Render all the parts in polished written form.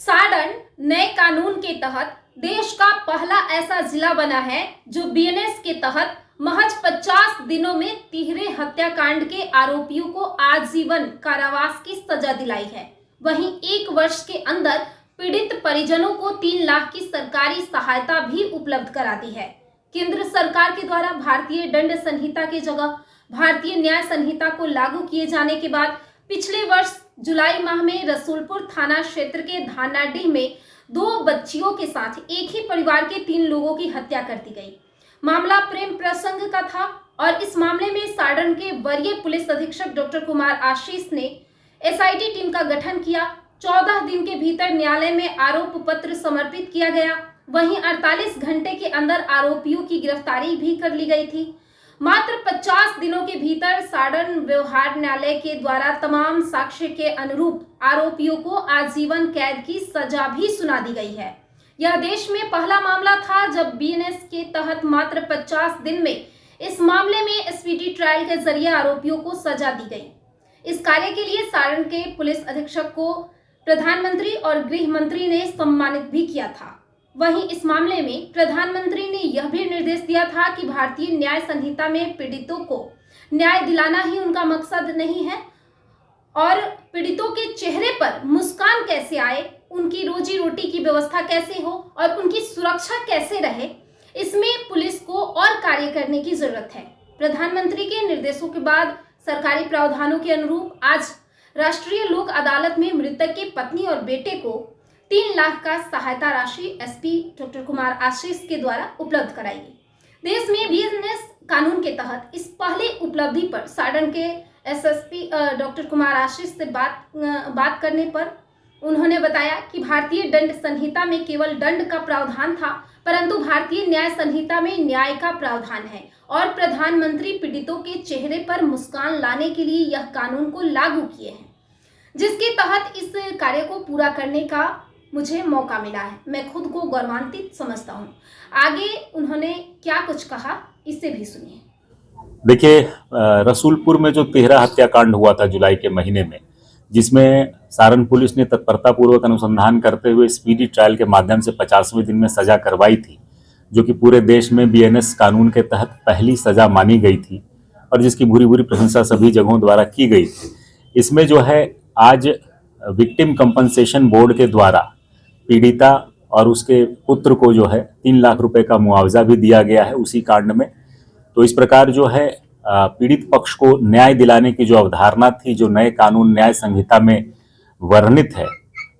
सारण नए कानून के तहत देश का पहला ऐसा जिला बना है जो बीएनएस के तहत महज 50 दिनों में तिहरे हत्याकांड के आरोपियों को आजीवन कारावास की सजा दिलाई है। वहीं 1 वर्ष के अंदर पीड़ित परिजनों को 3 लाख की सरकारी सहायता भी उपलब्ध करा दी है। केंद्र सरकार के द्वारा भारतीय दंड संहिता की जगह भारतीय न्याय संहिता को लागू किए जाने के बाद पिछले वर्ष जुलाई माह में रसूलपुर थाना क्षेत्र के धानाडीह में 2 बच्चियों के साथ एक ही परिवार के 3 लोगों की हत्या कर दी गई। मामला प्रेम प्रसंग का था और इस मामले में सारण के वरीय पुलिस अधीक्षक डॉक्टर कुमार आशीष ने एसआईटी टीम का गठन किया। 14 दिन के भीतर न्यायालय में आरोप पत्र समर्पित किया गया। वहीं 48 घंटे के अंदर आरोपियों की गिरफ्तारी भी कर ली गई थी। मात्र 50 दिनों के भीतर सारण व्यवहार न्यायालय के द्वारा तमाम साक्ष्य के अनुरूप आरोपियों को आजीवन कैद की सजा भी सुना दी गई है। यह देश में पहला मामला था जब बीएनएस के तहत मात्र 50 दिन में इस मामले में स्पीडी ट्रायल के जरिए आरोपियों को सजा दी गई। इस कार्य के लिए सारण के पुलिस अधीक्षक को प्रधानमंत्री और गृह मंत्री ने सम्मानित भी किया था। वहीं इस मामले में प्रधानमंत्री ने यह भी निर्देश दिया था कि भारतीय न्याय संहिता में पीड़ितों को न्याय दिलाना ही उनका मकसद नहीं है और पीड़ितों के चेहरे पर मुस्कान कैसे आए, उनकी रोजी रोटी की व्यवस्था कैसे हो और उनकी सुरक्षा कैसे रहे, इसमें पुलिस को और कार्य करने की जरूरत है। प्रधानमंत्री के निर्देशों के बाद सरकारी प्रावधानों के अनुरूप आज राष्ट्रीय लोक अदालत में मृतक की पत्नी और बेटे को 3 लाख का सहायता राशि एसपी डॉक्टर कुमार आशीष के द्वारा उपलब्ध कराई गई। देश में बीएनएस कानून के तहत इस पहले उपलब्धि पर सारण के एसएसपी डॉक्टर कुमार आशीष से बात करने पर उन्होंने बताया कि भारतीय दंड संहिता में केवल दंड का प्रावधान था, परंतु भारतीय न्याय संहिता में न्याय का प्रावधान है और प्रधानमंत्री पीड़ितों के चेहरे पर मुस्कान लाने के लिए यह कानून को लागू किए हैं, जिसके तहत इस कार्य को पूरा करने का मुझे मौका मिला है। मैं खुद को गौरवान्वित समझता हूँ। आगे उन्होंने क्या कुछ कहा, इससे भी सुनिए। देखिए, रसूलपुर में जो 13 हत्याकांड हुआ था जुलाई के महीने में, जिसमें सारण पुलिस ने तत्परतापूर्वक अनुसंधान करते हुए स्पीडी ट्रायल के माध्यम से 50वें दिन में सजा करवाई थी, जो कि पूरे देश में बीएनएस कानून के तहत पहली सजा मानी गई थी और जिसकी भूरी भूरी प्रशंसा सभी जगहों द्वारा की गई थी। इसमें जो है आज विक्टिम कंपनसेशन बोर्ड के द्वारा पीड़िता और उसके पुत्र को जो है 3 लाख रुपए का मुआवजा भी दिया गया है उसी कांड में। तो इस प्रकार जो है पीड़ित पक्ष को न्याय दिलाने की जो अवधारणा थी, जो नए कानून न्याय संहिता में वर्णित है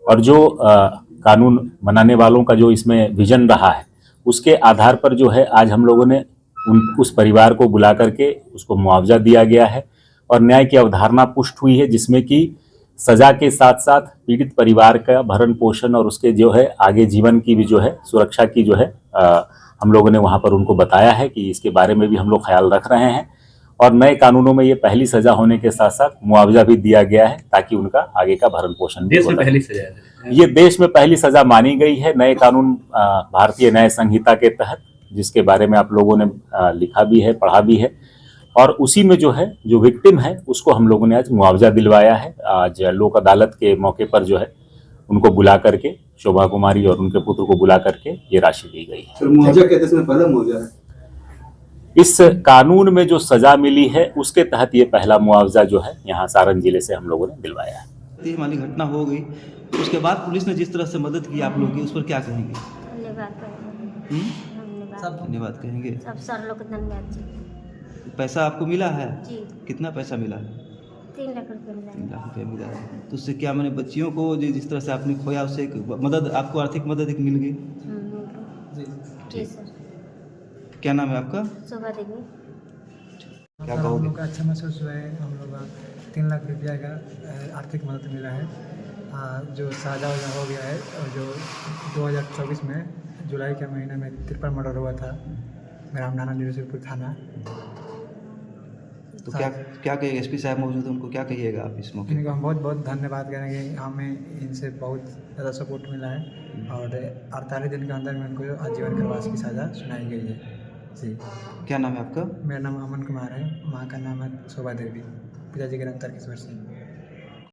और जो कानून बनाने वालों का जो इसमें विजन रहा है, उसके आधार पर जो है आज हम लोगों ने उस परिवार को बुला करके उसको मुआवजा दिया गया है और न्याय की अवधारणा पुष्ट हुई है, जिसमें कि सजा के साथ साथ पीड़ित परिवार का भरण पोषण और उसके जो है आगे जीवन की भी जो है सुरक्षा की जो है हम लोगों ने वहां पर उनको बताया है कि इसके बारे में भी हम लोग ख्याल रख रहे हैं और नए कानूनों में ये पहली सजा होने के साथ साथ मुआवजा भी दिया गया है ताकि उनका आगे का भरण पोषण भी हो। पहली सजा है ये देश में पहली सजा मानी गई है नए कानून भारतीय न्याय संहिता के तहत, जिसके बारे में आप लोगों ने लिखा भी है, पढ़ा भी है और उसी में जो है जो विक्टिम है उसको हम लोगों ने आज मुआवजा दिलवाया है। आज लोक अदालत के मौके पर जो है उनको बुला करके, शोभा कुमारी और उनके पुत्र को बुला करके ये राशि दी गई है। मुआवजा कहते हैं पहला मुआवजा है। इस कानून में जो सजा मिली है उसके तहत ये पहला मुआवजा जो है यहाँ सारण जिले से हम लोगों ने दिलवाया है। हमारी घटना हो गई, उसके बाद पुलिस ने जिस तरह से मदद की आप लोगों की, उस पर क्या कहेंगे? धन्यवाद कहेंगे। सब सर लोग धन्यवाद जी। पैसा आपको मिला है जी। कितना पैसा मिला? 3 लाख रुपए मिला। 3 लाख रुपये मिला है। तो उससे क्या मैंने बच्चियों को जिस तरह से आपने खोया उससे एक मदद, आपको आर्थिक मदद एक मिल गई? जी सर। क्या नाम है आपका? शोभा देवी। क्या कहोगे? हम लोग का अच्छा महसूस हुआ है। हम लोग 3 लाख रुपया का आर्थिक मदद मिला है। जो साजा हो गया है और जो 2024 में जुलाई के महीने में ट्रिपल मर्डर हुआ था ग्राम धानाडीह रसूलपुर थाना। तो क्या कहिएगा? एसपी साहब मौजूद हैं, उनको क्या कहिएगा आप इस मौके? इनको हम बहुत बहुत धन्यवाद करेंगे। हमें इनसे बहुत ज़्यादा सपोर्ट मिला है और 48 दिन के अंदर में उनको आजीवन कारावास की सज़ा सुनाई गई है। जी। क्या नाम है आपका? मेरा नाम अमन कुमार है। माँ का नाम है शोभा देवी। पिताजी के नाम तारकेश्वर सिंह।